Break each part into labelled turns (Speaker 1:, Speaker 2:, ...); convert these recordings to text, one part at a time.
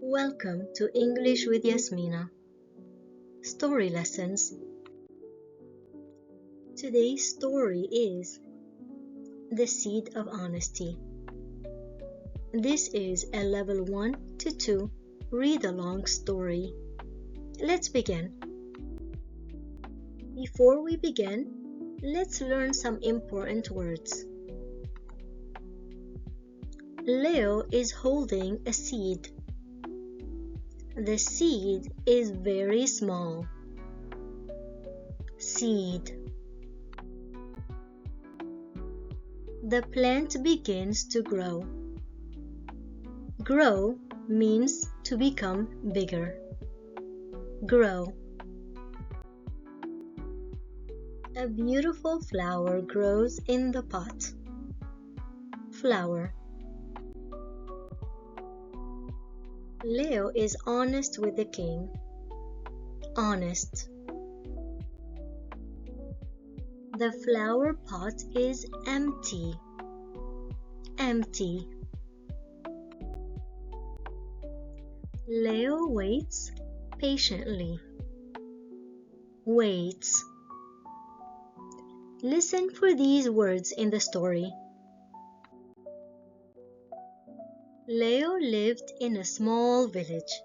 Speaker 1: Welcome to English with Yasmina. Story lessons. Today's story is The Seed of Honesty. This is a level 1 to 2 read-along story. Let's begin. Before we begin, let's learn some important words. Leo is holding a seed. The seed is very small. Seed. The plant begins to grow. Grow means to become bigger. Grow. A beautiful flower grows in the pot. Flower. Leo is honest with the king. Honest. The flower pot is empty. Empty. Leo waits patiently. Waits. Listen for these words in the story. Leo lived in a small village.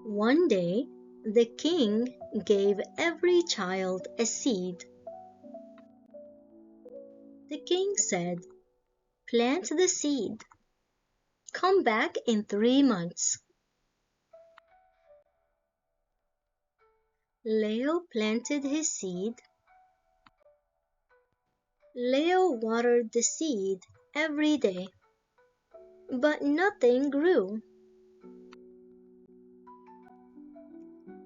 Speaker 1: One day, the king gave every child a seed. The king said, "Plant the seed. Come back in 3 months." Leo planted his seed. Leo watered the seed every day, but nothing grew.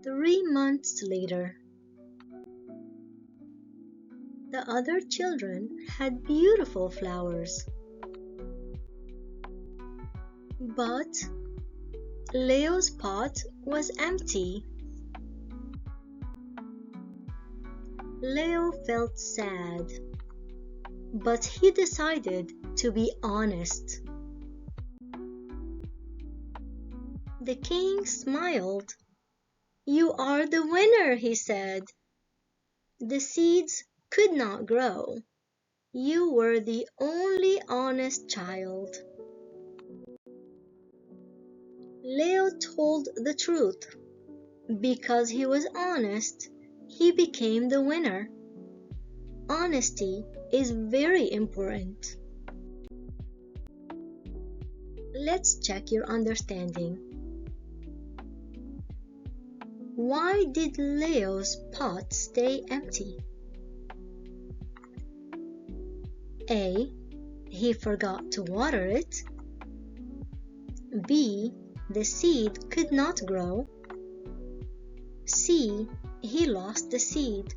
Speaker 1: 3 months later, the other children had beautiful flowers. But Leo's pot was empty. Leo felt sad, but he decided to be honest. The king smiled. "You are the winner," he said. "The seeds could not grow. You were the only honest child." Leo told the truth. Because he was honest, he became the winner. Honesty is very important. Let's check your understanding. Why did Leo's pot stay empty? A. He forgot to water it. B. The seed could not grow. C. He lost the seed.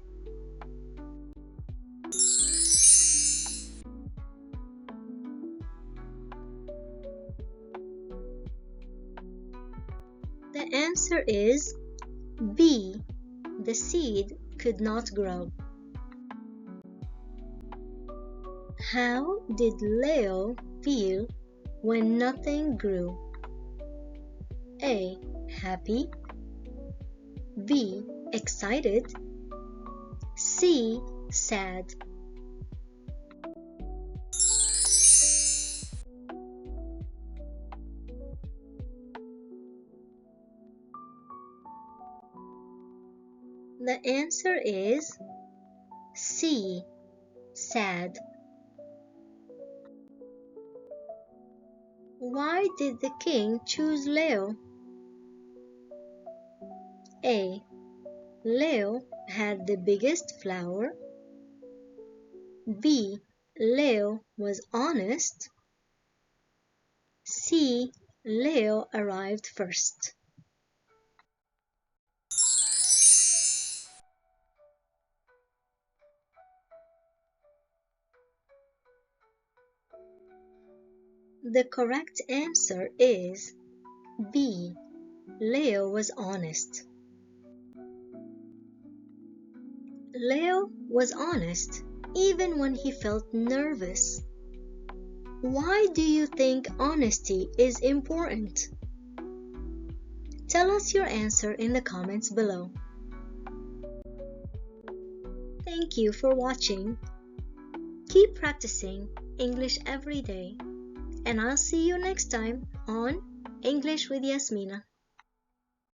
Speaker 1: The answer is B. The seed could not grow. How did Leo feel when nothing grew? A. Happy. B. Excited. C. Sad. The answer is C. Sad. Why did the king choose Leo? A. Leo had the biggest flower. B. Leo was honest. C. Leo arrived first. The correct answer is B. Leo was honest. Leo was honest even when he felt nervous. Why do you think honesty is important? Tell us your answer in the comments below. Thank you for watching. Keep practicing English every day, and I'll see you next time on English with Yasmina.